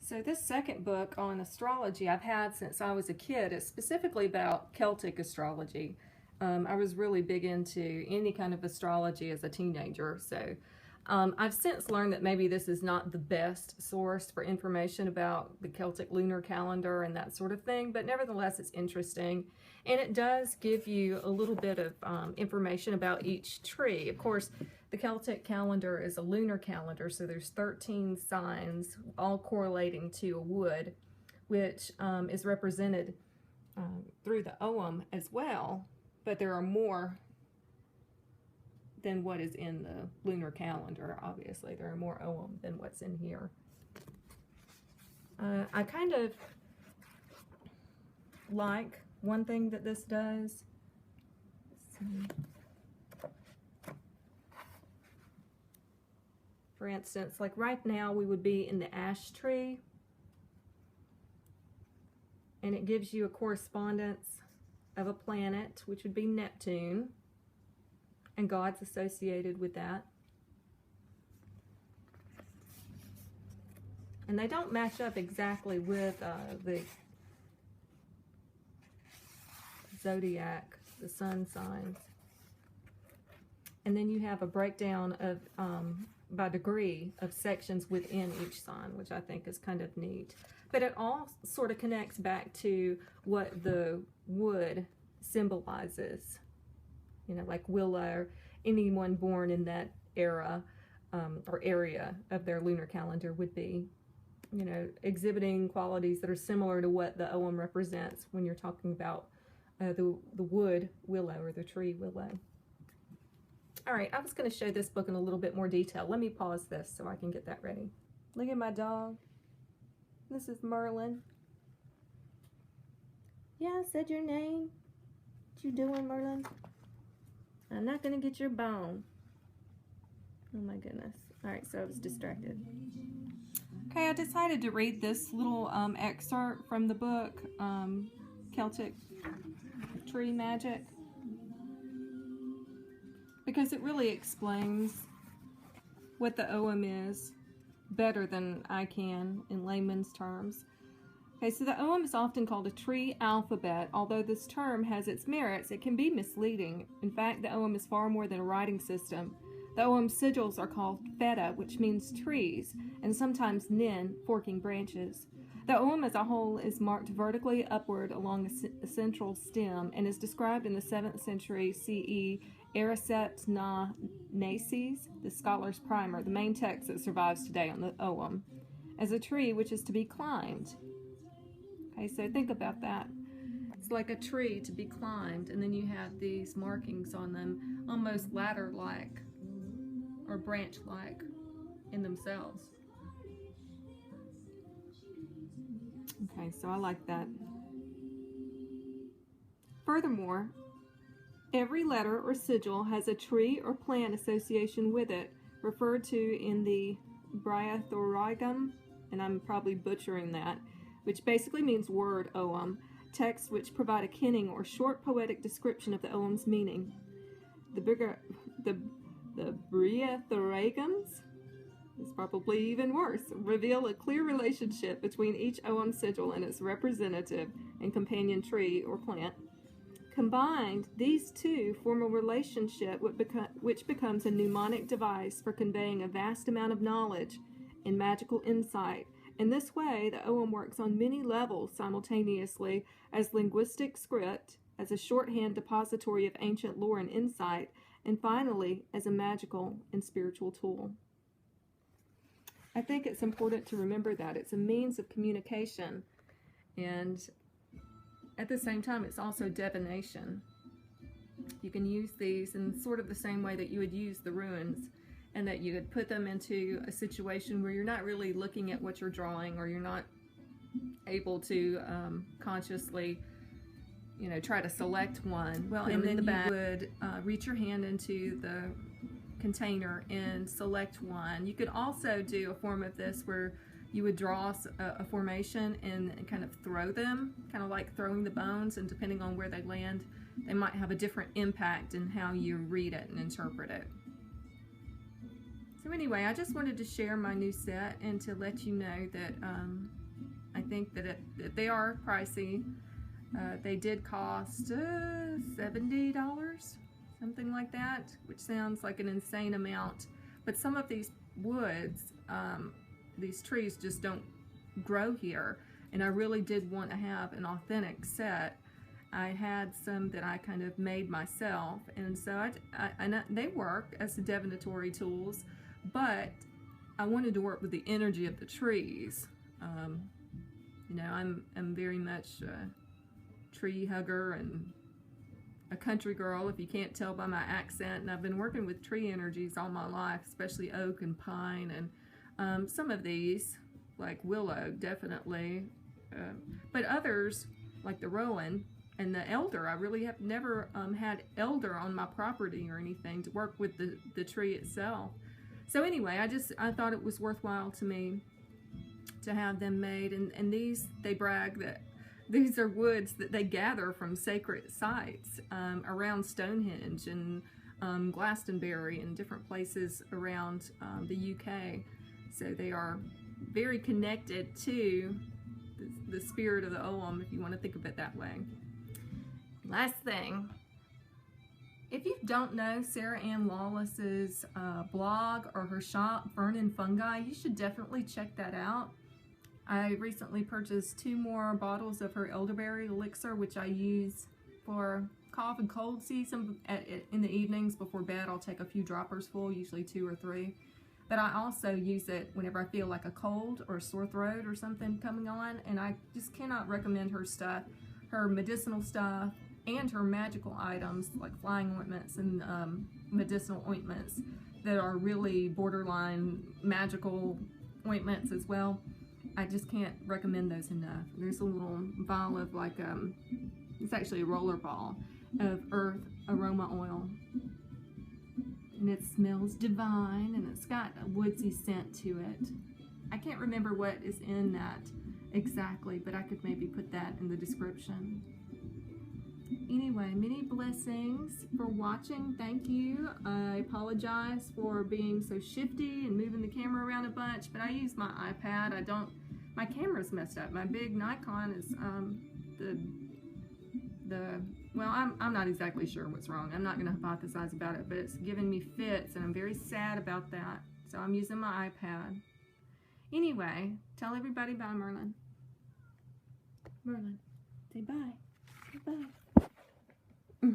So this second book on astrology I've had since I was a kid. It's specifically about Celtic astrology. I was really big into any kind of astrology as a teenager, so I've since learned that maybe this is not the best source for information about the Celtic lunar calendar and that sort of thing, but nevertheless it's interesting, and it does give you a little bit of information about each tree. Of course, the Celtic calendar is a lunar calendar, so there's 13 signs all correlating to a wood, which is represented through the Ogham as well, but there are more than what is in the lunar calendar. Obviously, there are more Ogham than what's in here. I kind of like one thing that this does. For instance, like right now we would be in the ash tree, and it gives you a correspondence of a planet, which would be Neptune, and gods associated with that. And they don't match up exactly with the zodiac, the sun signs. And then you have a breakdown of by degree of sections within each sign, which I think is kind of neat. But it all sort of connects back to what the wood symbolizes. You know, like willow, anyone born in that era or area of their lunar calendar would be, you know, exhibiting qualities that are similar to what the Ogham represents when you're talking about the wood willow or the tree willow. All right, I was going to show this book in a little bit more detail. Let me pause this so I can get that ready. Look at my dog. This is Merlin. Yeah, I said your name. What you doing, Merlin? I'm not going to get your bone. Oh my goodness. All right, so I was distracted. Okay, I decided to read this little excerpt from the book, Celtic Tree Magic, because it really explains what the Ogham is better than I can in layman's terms. Okay, so the Ogham is often called a tree alphabet. Although this term has its merits, it can be misleading. In fact, the Ogham is far more than a writing system. The Ogham sigils are called feta, which means trees, and sometimes nin, forking branches. The Ogham as a whole is marked vertically upward along a central stem and is described in the 7th century CE Aricept na Naces, the Scholar's Primer, the main text that survives today on the Ogham, as a tree which is to be climbed. Okay, so think about that. It's like a tree to be climbed, and then you have these markings on them, almost ladder-like or branch-like in themselves. Okay, so I like that. Furthermore, every letter or sigil has a tree or plant association with it, referred to in the Briathorigum, and I'm probably butchering that, which basically means word Ogham, texts which provide a kenning or short poetic description of the Ogham's meaning. The Briathorigums, is probably even worse, reveal a clear relationship between each Ogham sigil and its representative and companion tree or plant. Combined, these two form a relationship which becomes a mnemonic device for conveying a vast amount of knowledge and magical insight. In this way, the Ogham works on many levels simultaneously as linguistic script, as a shorthand depository of ancient lore and insight, and finally, as a magical and spiritual tool. I think it's important to remember that. It's a means of communication, and at the same time, it's also divination. You can use these in sort of the same way that you would use the runes, and that you would put them into a situation where you're not really looking at what you're drawing, or you're not able to consciously, you know, try to select one. Well, and then you would reach your hand into the container and select one. You could also do a form of this where you would draw a formation and kind of throw them, kind of like throwing the bones, and depending on where they land, they might have a different impact in how you read it and interpret it. So anyway, I just wanted to share my new set and to let you know that I think that they are pricey. They did cost $70, something like that, which sounds like an insane amount. But some of these woods, these trees just don't grow here, and I really did want to have an authentic set. I had some that I kind of made myself, and so they work as divinatory tools, but I wanted to work with the energy of the trees. You know, I'm very much a tree hugger and a country girl, if you can't tell by my accent, and I've been working with tree energies all my life, especially oak and pine, and some of these, like willow, definitely, but others, like the rowan and the elder. I really have never had elder on my property or anything to work with the tree itself. So anyway, I thought it was worthwhile to me to have them made, and these, they brag that these are woods that they gather from sacred sites around Stonehenge and Glastonbury and different places around the UK. So they are very connected to the spirit of the Ogham, if you want to think of it that way. Last thing, if you don't know Sarah Ann Lawless's blog or her shop, Fern and Fungi, you should definitely check that out. I recently purchased 2 more bottles of her elderberry elixir, which I use for cough and cold season. In the evenings before bed, I'll take a few droppers full, usually 2 or 3. But I also use it whenever I feel like a cold or a sore throat or something coming on, and I just cannot recommend her stuff, her medicinal stuff, and her magical items like flying ointments and medicinal ointments that are really borderline magical ointments as well. I just can't recommend those enough. There's a little vial of like, it's actually a roller ball of earth aroma oil. And it smells divine, and it's got a woodsy scent to it. I can't remember what is in that exactly, but I could maybe put that in the description. Anyway, many blessings for watching. Thank you. I apologize for being so shifty and moving the camera around a bunch, but I use my iPad. My camera's messed up. My big Nikon is well, I'm not exactly sure what's wrong. I'm not going to hypothesize about it, but it's giving me fits, and I'm very sad about that. So I'm using my iPad. Anyway, tell everybody bye, Merlin. Merlin, say bye. Say bye.